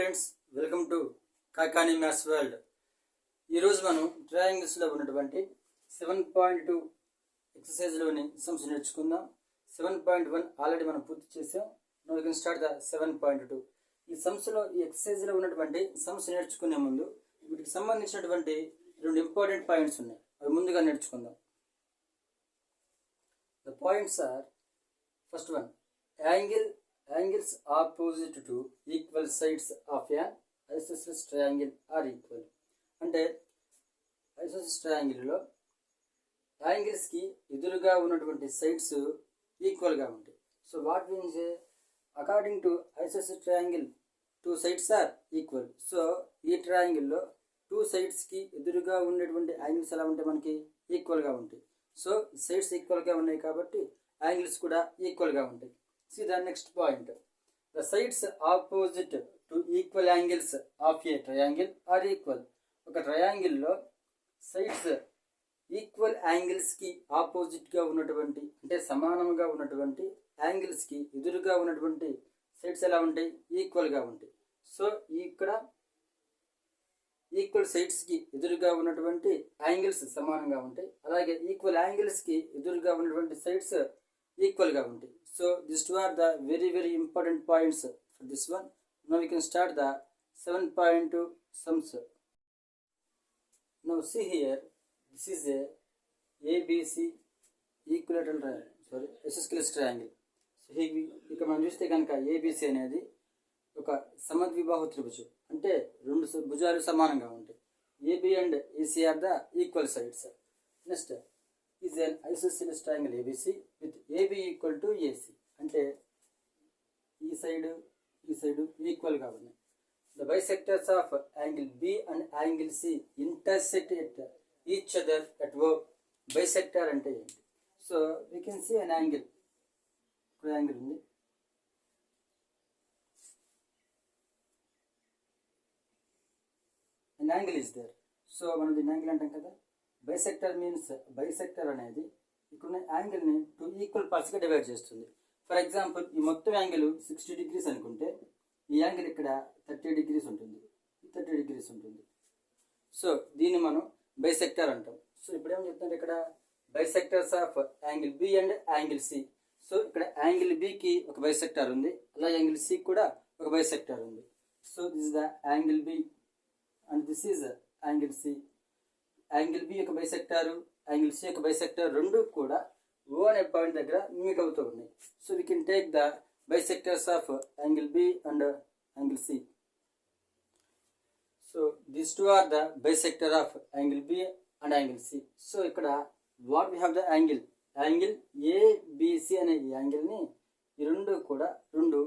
Friends, welcome to Kakani maths world. ఈరోజు మనం ట్రయాంగిల్స్లో ఉన్నటువంటి 7.2 ఎక్సర్సైజ్లోని సమ్స్ నేర్చుకుందాం. 7.1 ఆల్రెడీ మనం పూర్తి చేసాం. Now we can start the 7.2. ఈ సమ్స్లో ఈ ఎక్సర్సైజ్లో ఉన్నటువంటి సమ్స్ నేర్చుకునే ముందు వీటికి సంబంధించినటువంటి 2 ఇంపార్టెంట్ పాయింట్స్ ఉన్నాయి. అవి ముందుగా నేర్చుకుందాం. The points are, first one, angles opposite to equal sides of an isosceles triangle are equal. అంటే isosceles triangle లో యాంగిల్స్ కి ఎదురుగా ఉన్నటువంటి సైడ్స్ ఈక్వల్ గా ఉంటాయి. So what means, according to isosceles triangle two sides are equal. So ఈ triangle లో two sides కి ఎదురుగా ఉండేటువంటి యాంగిల్స్ ఎలా ఉంటాయి, మనకి ఈక్వల్ గా ఉంటాయి. సో సైడ్స్ ఈక్వల్ గా ఉన్నాయి కాబట్టి యాంగిల్స్ కూడా ఈక్వల్ గా ఉంటాయి. See the next point. The sides opposite to equal angles of a triangle are equal. ఒక ట్రయాంగిల్ లో సైడ్స్ ఈక్వల్ యాంగిల్స్ కి ఆపోజిట్ గా ఉన్నటువంటి, అంటే సమానంగా ఉన్నటువంటి యాంగిల్స్ కి ఎదురుగా ఉన్నటువంటి సైడ్స్ ఎలా ఉంటాయి, ఈక్వల్ గా ఉంటాయి. సో ఇక్కడ ఈక్వల్ సైడ్స్ కి ఎదురుగా ఉన్నటువంటి యాంగిల్స్ సమానంగా ఉంటాయి. అలాగే ఈక్వల్ యాంగిల్స్ కి ఎదురుగా ఉన్నటువంటి సైడ్స్ ఈక్వల్ గా ఉంటాయి. So these two are the very important points for this one. Now we can start the 7.2 sums. Now see here, this is a ABC equilateral triangle, isosceles triangle. So ఇక్కడ మనం చూస్తే కనుక ABC అనేది ఒక సమద్విబాహు త్రిభుజం, అంటే రెండు భుజాలు సమానంగా ఉంటాయి. AB and AC are the equal sides. Next is an isosceles triangle ABC with AB equal to AC. అంటే ఈ సైడ్ ఈక్వల్ గా ఉన్నాయి. The bisectors of angle B and angle C intersect at each other at O. Bisector అంటే ఏంటి? So we can see an angle. ఇక్కడ angle ఉంది. An angle is there. So మనం దీన్ని యాంగిల్ అంటాం కదా. బైసెక్టర్ మీన్స్, బైసెక్టర్ అనేది ఇక్కడ యాంగిల్ని టూ ఈక్వల్ పార్ట్స్గా డివైడ్ చేస్తుంది. ఫర్ ఎగ్జాంపుల్, ఈ మొత్తం యాంగిల్ 60 degrees అనుకుంటే ఈ యాంగిల్ ఇక్కడ 30 degrees ఉంటుంది, 30 degrees ఉంటుంది. సో దీన్ని మనం బైసెక్టర్ అంటాం. సో ఇప్పుడు ఏం చెప్తుంటే, ఇక్కడ bisectors of angle B and angle C. So ఇక్కడ యాంగిల్ బికి ఒక బైసెక్టర్ ఉంది, అలాగే యాంగిల్ సి కూడా ఒక బైసెక్టర్ ఉంది. So this is the angle B and this is angle C. Angle B యొక్క బైసెక్టర్, యాంగిల్ సి యొక్క బైసెక్టర్ రెండు కూడా O అనే పాయింట్ దగ్గర మీట్ అవుతూ ఉన్నాయి. So we can take the bisectors of angle B and angle C. So these two are the bisector of angle B and angle C. So ఇక్కడ what we have the angle ABC అనే ఈ యాంగిల్ని ఈ రెండు కూడా రెండు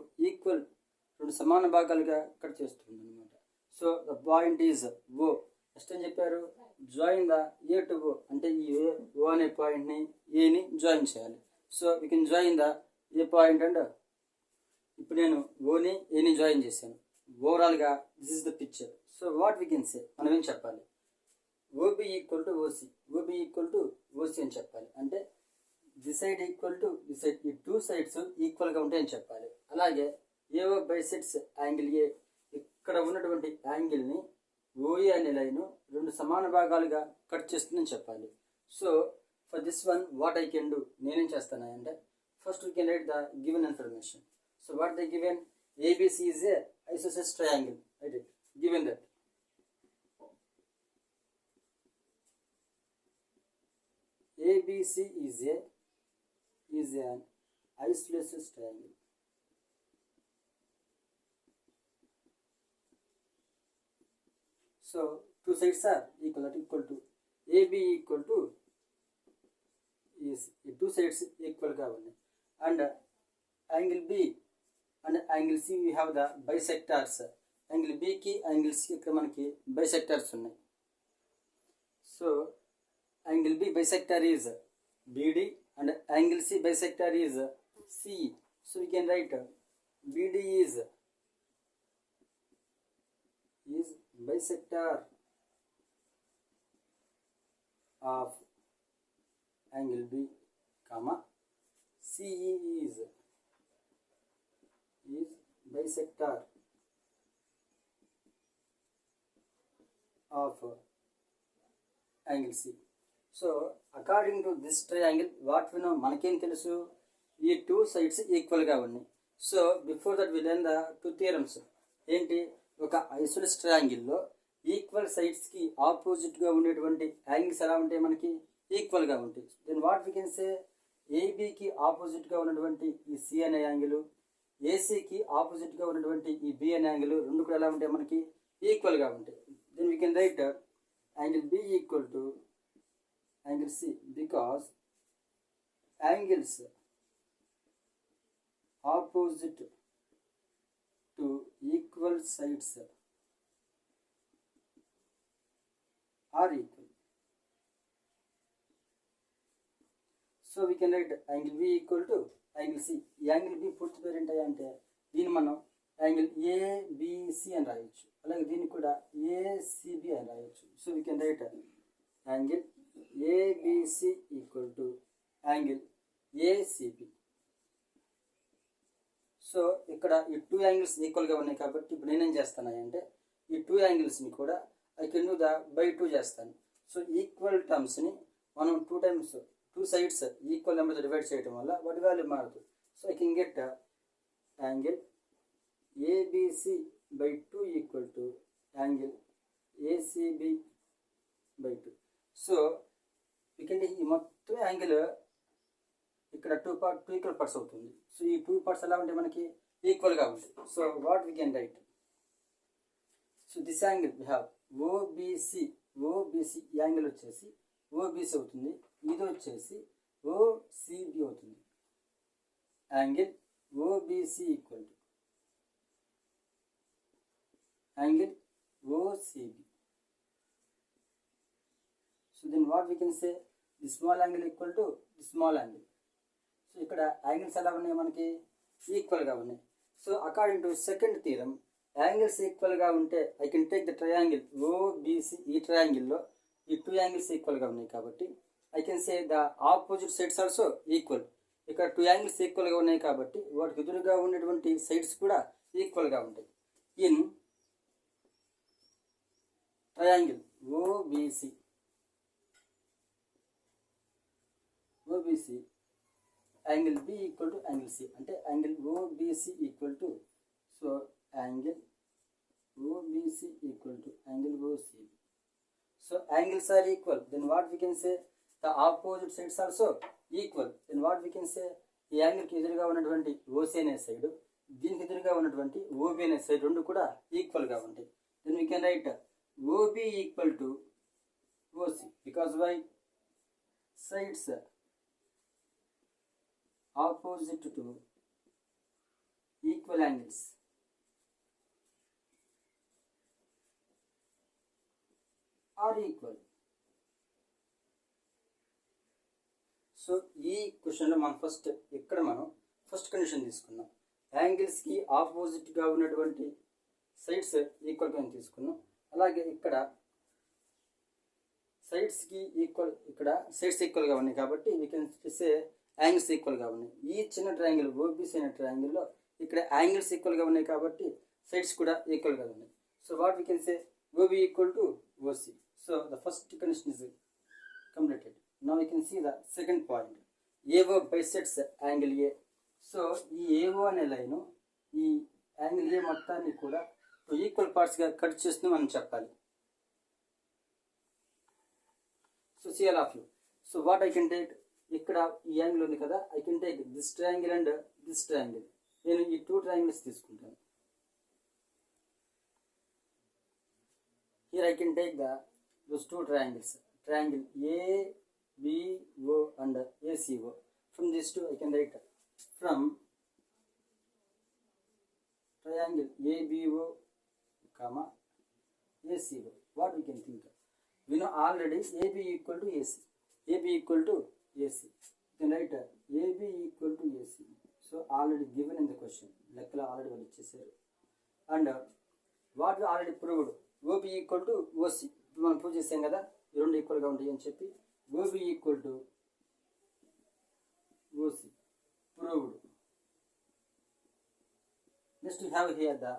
సమాన భాగాలుగా cut చేస్తుంది అనమాట. So the point is O. Next ఏం చెప్పారు, join the A to O, అంటే ఈ ఓ అనే పాయింట్ని ఏని జాయిన్ చేయాలి. So we can join the A point and ఇప్పుడు నేను ఓని ఏని జాయిన్ చేశాను. ఓవరాల్గా this is the picture. So what we can say, మనం ఏం చెప్పాలి, OB equal to OC, OB equal to OC అని చెప్పాలి. అంటే this side equal to this side, ఈ టూ సైడ్స్ ఈక్వల్గా ఉంటాయని చెప్పాలి. అలాగే ఏఓ బైసెక్ట్స్ యాంగిల్ ఏ, ఇక్కడ ఉన్నటువంటి యాంగిల్ని ఓఏ అనే లైన్ రెండు సమాన భాగాలుగా కట్ చేస్తుందని చెప్పాలి. So for this one what I can do, నేనేం చేస్తాను అంటే, first we can write the given information. So what the given, ABC is a ఐసోసెస్ triangle, right it, given that ABC is an isosceles triangle. So two sides are equal to AB equal to is two sides equal ga unnai, and angle B and angle C we have the bisectors. Angle B ki angle C ikkada manaki bisectors unnai. So angle B bisector is BD and angle C bisector is CE. So we can write BD is bisector of angle B, comma CE is bisector of angle C. So according to this triangle, what we know, మనకేం తెలుసు, ఈ two sides ఈక్వల్గా ఉన్నాయి. So before that we learn the two theorems. ఏంటి, ఒక ఐసోలేస్ ట్రయాంగిల్లో equal సైడ్స్కి ఆపోజిట్గా ఉండేటువంటి యాంగిల్స్ ఎలా ఉంటాయి, మనకి ఈక్వల్గా ఉంటాయి. Then what we can say, ఏబికి ఆపోజిట్గా ఉన్నటువంటి ఈ సి అనే యాంగిల్, ఏసీకి ఆపోజిట్గా ఉన్నటువంటి ఈ బి అనే యాంగిల్ రెండు కూడా ఎలా ఉంటాయి, మనకి ఈక్వల్గా ఉంటాయి. Then we can write angle B equal to angle C, because angles opposite to equal sides are equal. So we can write angle B equal to angle C. ఈ యాంగిల్ B పూర్తి పేరు ఏంటంటే, దీన్ని మనం యాంగిల్ ABC అని రాయొచ్చు, అలాగే దీన్ని కూడా ACB అని రాయొచ్చు. So we can write angle ABC equal to angle ACB. So ఇక్కడ ఈ టూ యాంగిల్స్ ఈక్వల్గా ఉన్నాయి కాబట్టి ఇప్పుడు నేనేం చేస్తానంటే, ఈ టూ యాంగిల్స్ని కూడా I can do the by 2 చేస్తాను. సో ఈక్వల్ టర్మ్స్ని మనం టూ సైడ్స్ ఈక్వల్ నెంబర్తో డివైడ్ చేయడం వల్ల వాటి వాల్యూ మారుతుంది. So I can get angle ABC by 2 equal to angle ACB by 2. So ఎందుకంటే ఈ మొత్తం యాంగిల్ ఇక్కడ టూ ఈక్వల్ పార్ట్స్ అవుతుంది. సో ఈ టూ పార్ట్స్ ఎలా ఉంటాయి, మనకి ఈక్వల్గా ఉంటాయి. So what we can write, so this angle we have OBC angle వచ్చేసి ఓబీసీ అవుతుంది, ఇది వచ్చేసి ఓసిబి అవుతుంది. Angle OBC equal to angle OCB. So then what we can say, the small angle equal to the small angle. So ఇక్కడ angles ఎలా ఉన్నాయి, మనకి ఈక్వల్గా ఉన్నాయి. So according to second theorem, angles ఈక్వల్గా ఉంటే I can take the triangle OBC. ఈ ట్రయాంగిల్లో ఈ టూ యాంగిల్స్ ఈక్వల్గా ఉన్నాయి కాబట్టి I can say the opposite sides also equal. ఇక్కడ టూ యాంగిల్స్ ఈక్వల్గా ఉన్నాయి కాబట్టి వాటికి ఎదురుగా ఉన్నటువంటి సైడ్స్ కూడా ఈక్వల్గా ఉంటాయి. In triangle OBC angle B equal to angle C, అంటే angle OBC equal to, so angle OBC equal to angle OCB. So angles are equal, then what we can say the opposite sides also equal. Then what we can say, ఈ యాంగిల్కి ఎదురుగా ఉన్నటువంటి OC అనే side, దీనికి ఎదురుగా ఉన్నటువంటి OB అనే side రెండు కూడా ఈక్వల్గా ఉంటాయి. Then we can write OB equal to OC, because why, sides opposite to equal angles are equal. సో ఈ క్వశ్చన్లో మనం ఫస్ట్ కండిషన్ తీసుకున్నాం, యాంగిల్స్కి ఆపోజిట్గా ఉన్నటువంటి సైడ్స్ ఈక్వల్గా తీసుకున్నాం. అలాగే ఇక్కడ సైడ్స్కి ఈక్వల్, ఇక్కడ సైడ్స్ ఈక్వల్గా ఉన్నాయి కాబట్టి వీ కెన్ సే యాంగిల్స్ ఈక్వల్గా ఉన్నాయి. ఈ చిన్న ట్రయాంగిల్ ఓబీసీ అనే ట్రయాంగిల్లో ఇక్కడ యాంగిల్స్ ఈక్వల్గా ఉన్నాయి కాబట్టి సైడ్స్ కూడా ఈక్వల్గా ఉన్నాయి. So what we can say, OB equal to OC. So the first condition is completed. Now we can see the second point, AO bisects angle A. So ఈ AO అనే లైను ఈ angle A మొత్తాన్ని కూడా equal పార్ట్స్గా cut చేస్తుంది మనం చెప్పాలి. So see all of you. So what I can take, ఇక్కడ ఈ యాంగిల్ ఉంది కదా, I can take this triangle and this triangle. నేను ఈ టూ ట్రయాంగిల్స్ తీసుకుంటాను. Here I can take those two triangles, triangle ABO and ACO. From these two I can write, from triangle ABO comma ACO, what we can think of? We know already AB equal to AC. AB equal to AC. You can write AB equal to AC. So already given in the question. Lekkala already వాళ్ళు ఇచ్చేసారు. And what we already proved, OB equal to OC. మనం prove చేసాం కదా, ఈ రెండు ఈక్వల్గా ఉంటాయి అని చెప్పి. OB equal to OC proved. Next we have here the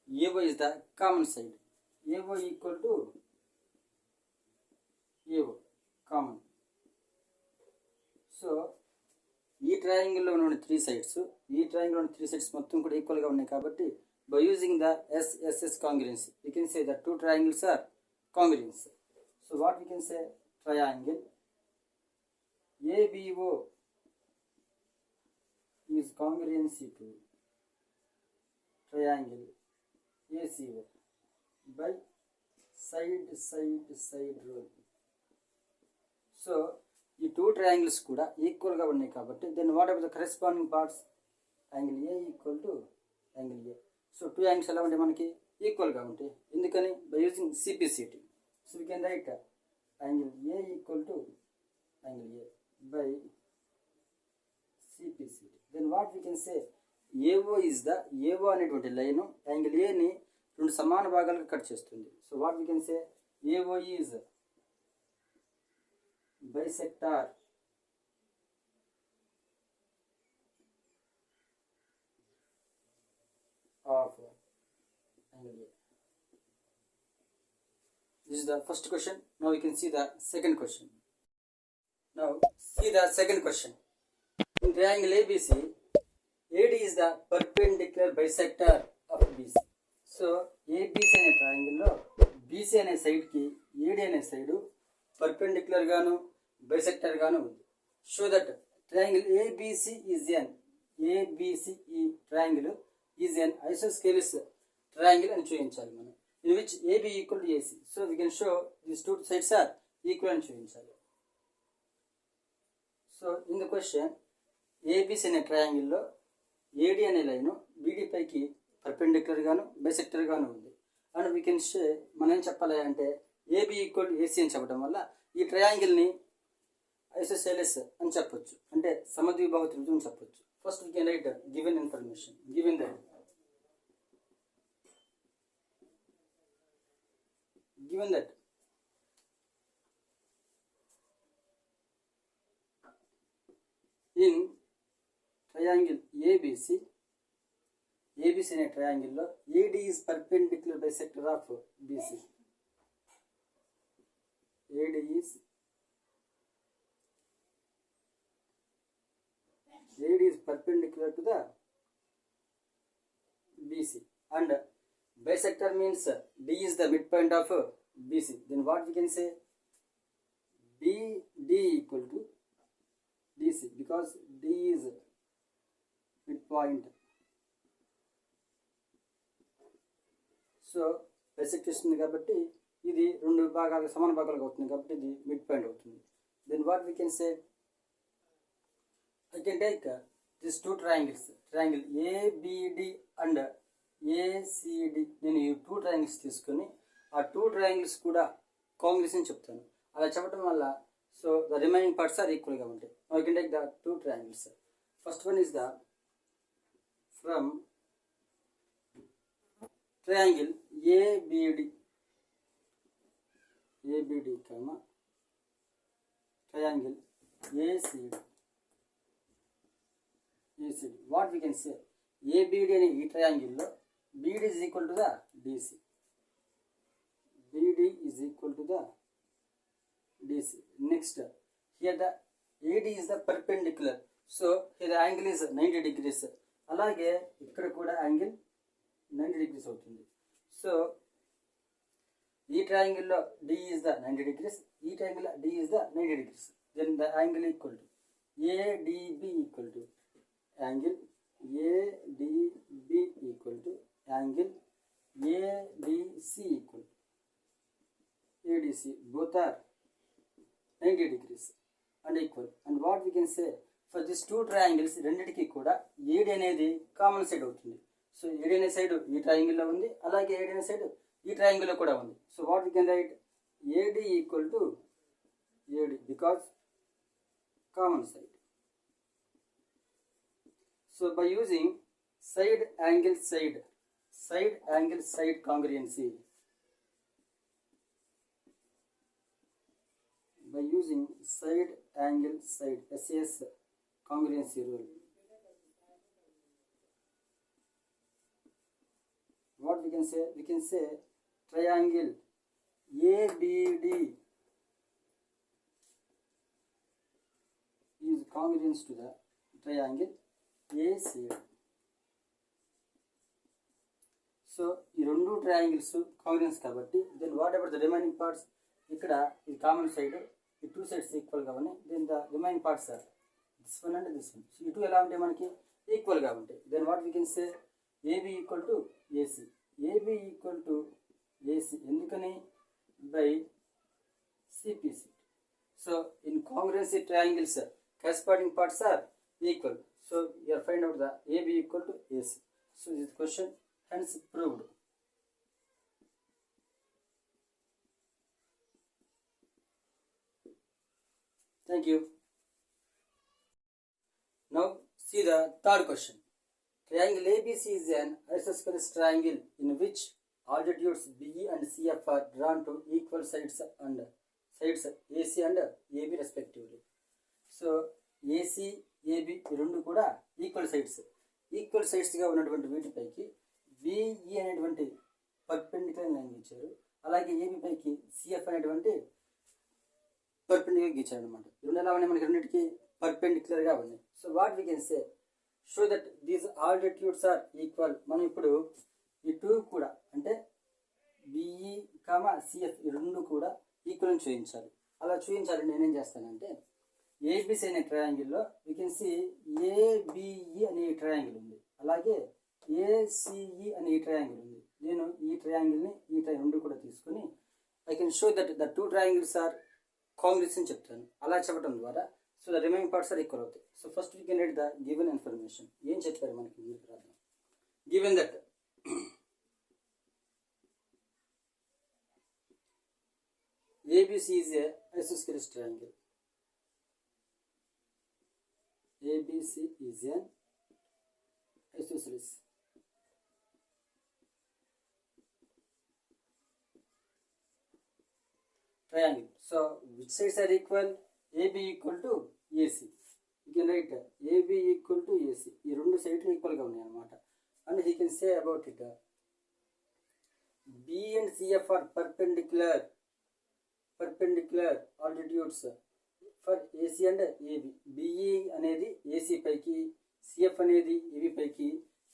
AO is the common side. AO equal to AO common. So ఈ ట్రయాంగిల్లో ఉన్న త్రీ సైడ్స్ మొత్తం కూడా ఈక్వల్గా ఉన్నాయి కాబట్టి by using the SSS congruence we can say that two triangles are congruous. So what we can say, triangle ABO is congruency to triangle ACO by side rule. So ఈ two triangles కూడా ఈక్వల్గా ఉన్నాయి కాబట్టి then whatever the corresponding parts, angle A equal to angle A. So two angles ఎలా ఉంటాయి మనకి, ఈక్వల్గా ఉంటాయి. ఎందుకని, by using CPCT. So we can write angle A equal to angle A by CPCT. Then what we can say, AO అనేటువంటి line angle ఏని రెండు సమాన భాగాలుగా కట్ చేస్తుంది. So what we can say, AO is bisector of angle A. This is the first question. Now we can see the second question. Now see the second question. In triangle ABC, AD is the perpendicular bisector of BC. So ABC అనే triangle లో BC అనే side కి AD అనే side perpendicular గాను bisector గాను ఉంది. Show that triangle ABC ఈ triangle is an isosceles triangle అని చూపించాలి మనం, in which AB equal to AC. So we can show these two sides are equal అని చూపించాలి. So in the question, ABC అనే ట్రయాంగిల్లో AD అనే లైన్ BD పైకి పర్పెండిక్యులర్ గాను బైసెక్టర్ గాను ఉంది. అండ్ వీ కెన్ షే, మనం ఏం చెప్పాలి అంటే AB ఈక్వల్ టు AC అని చెప్పడం వల్ల ఈ ట్రయాంగిల్ని ఐసోసేలస్ అని చెప్పొచ్చు, అంటే సమద్విబాహు త్రిభుజం అని చెప్పొచ్చు. First we can right given information. Given that in triangle ABC అనే ట్రయాంగిల్లో AD is perpendicular bisector of BC. AD is perpendicular to the BC and bisector means D is the midpoint of BC. Then what we can say, BD equal to DC because D is midpoint. So bisector ఇస్తుంది కాబట్టి ఇది రెండు భాగాలు సమాన భాగాలుగా అవుతుంది కాబట్టి ఇది మిడ్ పాయింట్ అవుతుంది. Then what we can say, I can take these two triangles, triangle ABD and ACD. నేను ఈ టూ ట్రయాంగిల్స్ తీసుకొని ఆ టూ ట్రయాంగిల్స్ కూడా కాంగ్రెస్ అని చెప్తాను. అలా చెప్పడం వల్ల so the remaining parts are ఈక్వల్గా ఉంటాయి. I can take the two triangles. First one is the from triangle ABD comma triangle ACD. What we can say, ABD అనే ఈ ట్రయాంగిల్లో BD is equal to the DC. BD is equal to the DC. Next, here the AD is the perpendicular. So here the angle is 90 degrees. అలాగే ఇక్కడ కూడా angle 90 degrees అవుతుంది. So ఈ ట్రయాంగిల్లో D is the 90 degrees. ఈ ట్రయాంగిల్లో D is the 90 degrees. Then the angle equal to ADB equal to angle ADB equal to angle ADC equal to ADC. Both are 90 degrees and equal. And what we can say, for these two triangles రెండిటికి కూడా AD అనేది common side అవుతుంది. So AD అనే side ఈ ట్రయాంగిల్లో ఉంది, అలాగే AD అనే side ఈ ట్రయాంగిల్లో కూడా ఉంది. So what we can right, AD equal to AD because common side. So by using side angle side congruency, by using side angle side SAS congruency rule, what we can say triangle ABD congruence to the triangle ACD. సో ఈ రెండు triangles congruence కాబట్టి then whatever the remaining parts, ఇక్కడ ఈ common side ఈ two sides ఈక్వల్గా ఉన్నాయి. Then the remaining parts are this one and this one. సో ఈ టూ ఎలా ఉంటాయి మనకి ఈక్వల్గా ఉంటాయి. Then what we can say AB equal to AC. AB equal to AC ఎందుకని by CPC. So in congruency triangles corresponding parts are equal. So you are find out the AB equal to AC. So this question hence proved. Thank you. Now see the third question. Triangle ABC is an isosceles triangle in which altitudes BE and CF are drawn to equal sides and sides AC and AB respectively. So AC, AB రెండు కూడా equal సైడ్స్గా ఉన్నటువంటి వీటిపైకి BE అనేటువంటి perpendicular line గీచారు. అలాగే AB పైకి CF అనేటువంటి perpendicular గీచారు అనమాట. రెండు ఎలా ఉన్నాయి మనకి రెండింటికి పర్పెండిక్యులర్గా ఉన్నాయి. So what we can say show that these altitudes are equal. మనం ఇప్పుడు ఈ టూ కూడా అంటే బిఈ సిఎఫ్ ఈ రెండు కూడా ఈక్వల్ చూపించాలి. అలా చూపించాలి నేనేం చేస్తానంటే ఏబిసి అనే ట్రయాంగిల్లో వీ కెన్ సి ఏబిఈ అనే ట్రయాంగిల్ ఉంది, అలాగే ఏసిఈ అనే ఈ ట్రయాంగిల్ ఉంది. నేను ఈ ట్రయాంగిల్ని రెండు కూడా తీసుకొని I can show that the two triangles are congruence అని చెప్తాను. అలా చెప్పడం ద్వారా so the remaining parts are equal అవుతాయి. సో first we can write the given information. ఏం చెప్పారు మనకి మీరు రాద్దాం. Given that ABC is a isosceles triangle. ABC is an isosceles triangle. So which sides are equal? AB equal to AC. You can write AB equal to AC. ఈ రెండు సైడ్లు ఈక్వల్గా ఉన్నాయి అన్నమాట. And he can say about it B and CF are perpendicular altitudes for AC and AB. BE అనేది AC పైకి, CF అనేది AB పైకి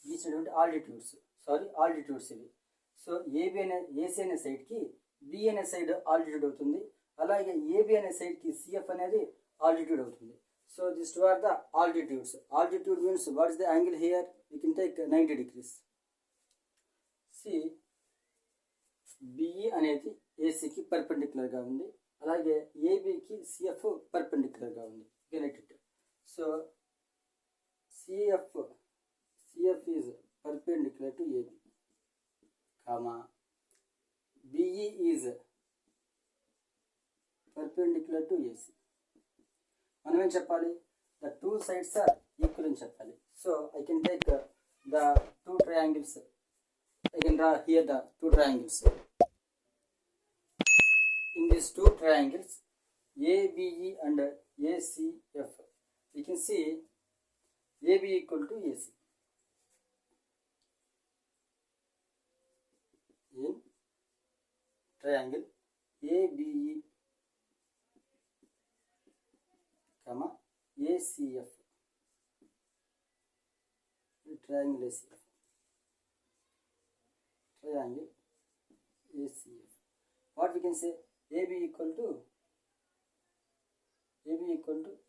గీసినటువంటి ఆల్టిట్యూడ్స్ ఇవి. సో AC అనే సైడ్కి బి అనే సైడ్ ఆల్టిట్యూడ్ అవుతుంది, అలాగే ఏబి అనే సైడ్కి సిఎఫ్ అనేది ఆల్టిట్యూడ్ అవుతుంది. So this two are the altitudes. Altitude means what is the angle here? You can take 90 degrees. C BE అనేది ఏసీకి పర్పెండిక్యులర్గా ఉంది, అలాగే ఏబికి సిఎఫ్ పర్పెండిక్యులర్గా ఉంది. Get it. So CF is perpendicular to AB, BE is perpendicular to AC. మనం ఏం చెప్పాలి? The two sides are equal అని చెప్పాలి. So I can take the two triangles. I can draw here the two triangles. In these two triangles ABE and ACF, we can see AB equal to AC. In triangle ABE, ACF, triangle ACF, what we can say? AB equal to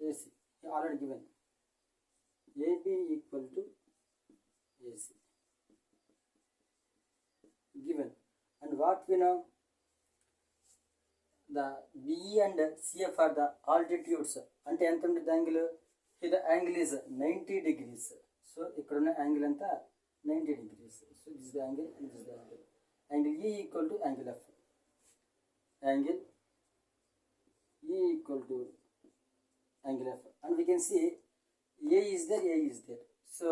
AC, already given. AB equal to AC given. And what we know? The BE and CF are the altitudes. అంటే ఎంత ఉంటుంది angle? the angle is 90 degrees. So ఇక్కడ ఉన్న angle అంతా 90 degrees. So this is the angle and this is the angle. Angle E equal to angle F. Angle E equal to angle F. And we can see A is there. So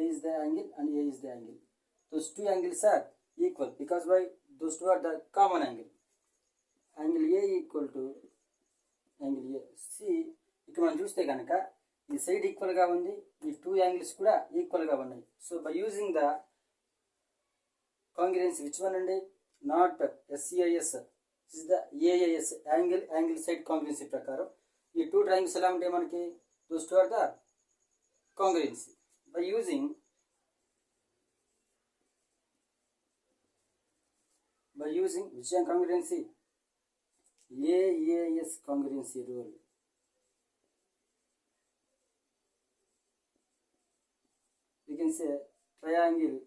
A is the angle and A is the angle. Those two angles are equal because why? Those two are the common angle. Angle A equal to angle A. See, ఇక్కడ మనం చూస్తే కనుక ఈ side ఈక్వల్గా ఉంది, ఈ two angles కూడా ఈక్వల్గా ఉన్నాయి. So by using the congruence which one అండి? Not SCIS, is the AIS, angle side congruency ప్రకారం ఈ టూ ట్రయాంగిల్స్ ఎలా ఉంటాయి మనకి? Those two are the congruency. By using which congruency? AAS congruency rule. We can say triangle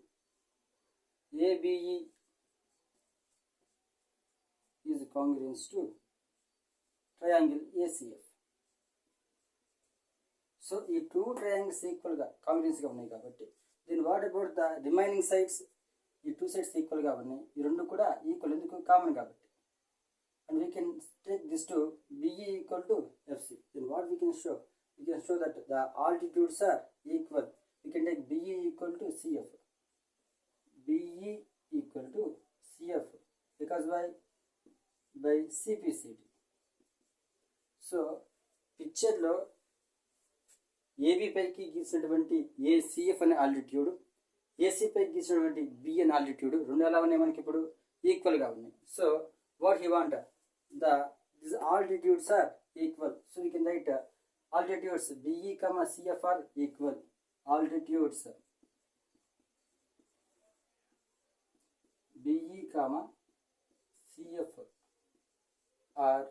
ABE is congruent to triangle ACF. So ఈ two triangles ఈక్వల్గా కాంగ్రెన్స్గా ఉన్నాయి కాబట్టి దీని what about the remaining sides? ఈ టూ సైడ్స్ ఈక్వల్గా ఉన్నాయి, ఈ రెండు కూడా ఈక్వల్, ఎందుకు? కామన్ కాబట్టి. And we can take this to BE equal to FC. Then what we can show? We can show that the altitudes are equal. We can take BE equal to CF. BE equal to CF because by CPCT. So పిక్చర్లో AB పైకి గీసినటువంటి ACF అనే altitude, AC పైకి గీసినటువంటి B అనే altitude రెండు ఎలా ఉన్నాయి? మనకి ఇప్పుడు ఈక్వల్గా ఉన్నాయి. So what he want? This altitudes are equal. So we can write altitudes BE comma CF are equal. Altitudes BE comma CF are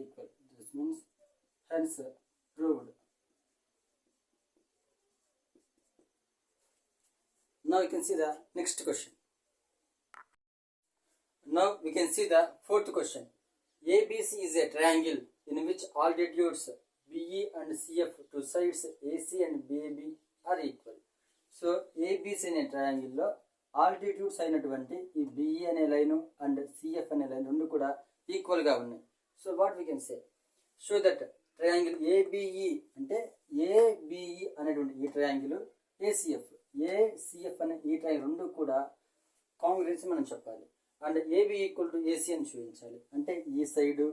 equal. This means hence proved. Now you can see the next question. Now we can see the fourth question. ABC is a triangle in which altitudes BE and CF to sides AC and BB are equal. So ABC అనే triangle లో altitudes అయినటువంటి ఈ BE అనే line and CF అనే line రెండు కూడా equal గా ఉన్నాయి. So what we can say? Show that triangle ABE అంటే ఏబిఈ అనేటువంటి ఈ ట్రయాంగిల్ ఏసిఎఫ్ అనే ఈ ట్రయాంగిల్ రెండు కూడా కాంగ్రెన్స్ మనం చెప్పాలి. And AB equal to AC అని చూపించాలి. అంటే ఈ సైడు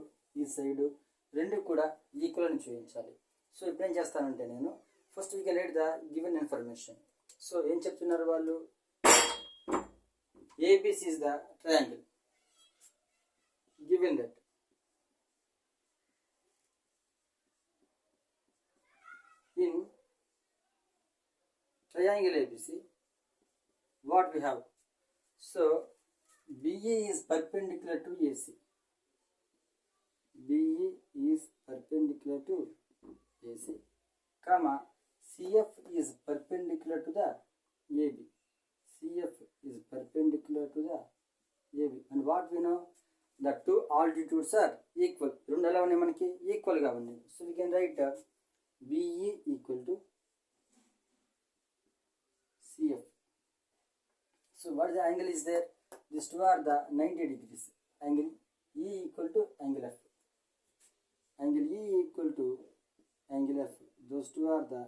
రెండు కూడా ఈక్వల్ అని చూపించాలి. సో ఇప్పుడు ఏం చేస్తానంటే నేను first we can write the given information. So ఏం చెప్తున్నారు వాళ్ళు? ABC is the triangle given that in triangle ABC, what we have? So BE is perpendicular to AC. BE is perpendicular to AC, comma CF is perpendicular to the AB. CF is perpendicular to the AB. And what we know? The two altitudes are equal. రెండు ఎలా ఉన్నాయి? మనకి ఈక్వల్గా ఉన్నాయి. So we can write BE equal to CF. So what the angle is there? These two are the 90 degrees. Angle E equal to angle F. Angle E equal to angle F. Those two are the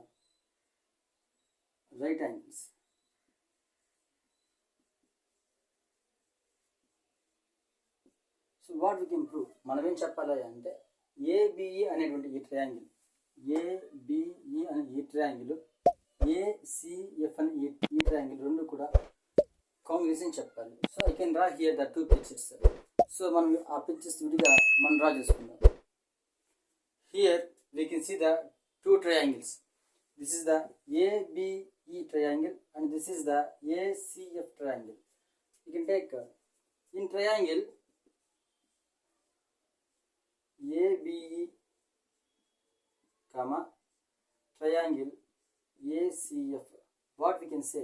right angles. So what we can prove? మనం ఏం చెప్పాలి అంటే ABE అనేటువంటి ఈ triangle, ABE అనే ఈ triangle, ఏసిఎఫ్ అనే ఈ ట్రయాంగిల్ రెండు కూడా కాంగ్రెస్ అని చెప్పాలి. So I can draw here the two pictures. So మనం ఆ పిక్చర్స్ విడిగా మనం డ్రా చేసుకుందాం. Here we can see the two triangles. This is the ABE triangle and this is the ACF triangle. You can take in triangle ABE comma triangle ACF. What we can say?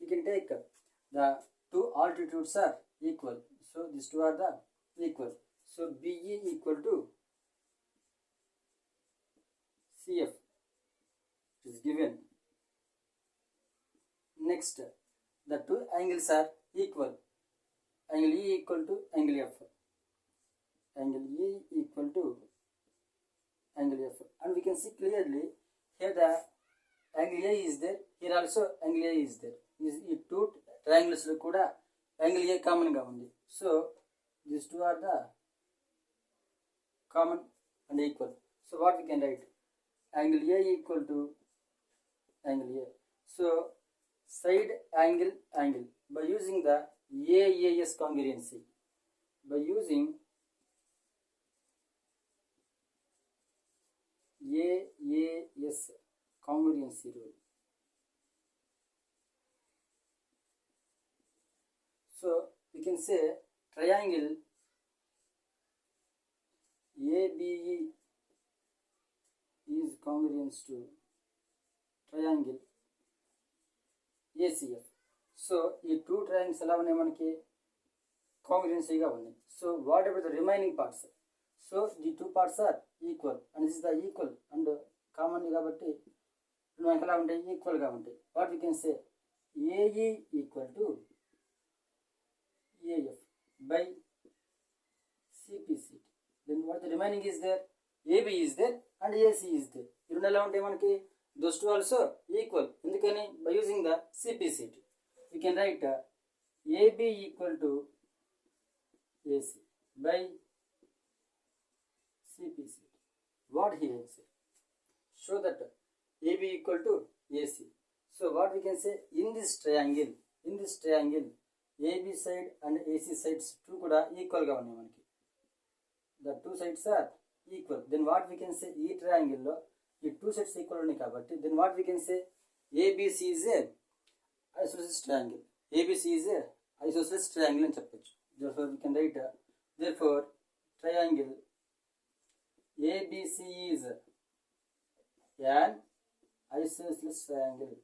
We can take the two altitudes are equal. So these two are the equal. So BE equal to CF is given. Next, the two angles are equal. Angle E equal to angle F. Angle E equal to angle F. And we can see clearly here the angle A is there, here also angle A is there. ఈ two triangles లో కూడా angle A common గా ఉంది. So these two are the common and equal. So what we can write? Angle A equal to angle A. So side angle by using the AAS congruency. By using AAS, congruency rule. So we can say triangle ABE is congruent to triangle ACF. So ఈ two triangles ఎలా ఉన్నాయి మనకి కాంగ్రుయెన్సీగా ఉన్నాయి. So whatever the remaining parts, so the two parts are equal and this is the equal and common కాబట్టి మనకి ఎలా ఉంటాయి, ఈక్వల్గా ఉంటాయి. What we can say AE equal to AF by CPC. Then what the remaining is there, AB is there and AC is there. ఈ రెండు ఎలా ఉంటాయి మనకి, దోస్ టూ ఆల్సో ఈక్వల్. ఎందుకని, by using the CPCT we can write AB equal to AC by CPC. What he has said, show that AB equal to AC. So what we can say, in this triangle AB side and AC sides two kuda equal ga unnai manaki. The two sides are equal. Then what we can say, ee triangle lo ee two sides equal unnai kabatti, then what we can say, ABC is a isosceles triangle. ABC is a isosceles triangle అని చెప్పొచ్చు. Therefore we can write therefore triangle ABC is an isosceles triangle.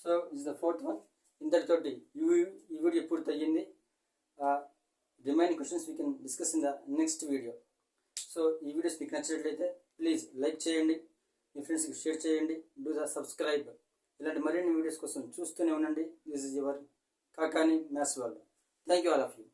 So this is the fourth one. ఇంతటితోటి ఈ video పూర్తయింది. Remaining questions we can discuss in the next video. So ఈ videos మీకు నచ్చినట్లయితే please like చేయండి, మీ ఫ్రెండ్స్కి share చేయండి, do the subscribe. ఇలాంటి మరిన్ని వీడియోస్ కోసం చూస్తూనే ఉండండి. This is your Kakani maths world. Thank you all of you.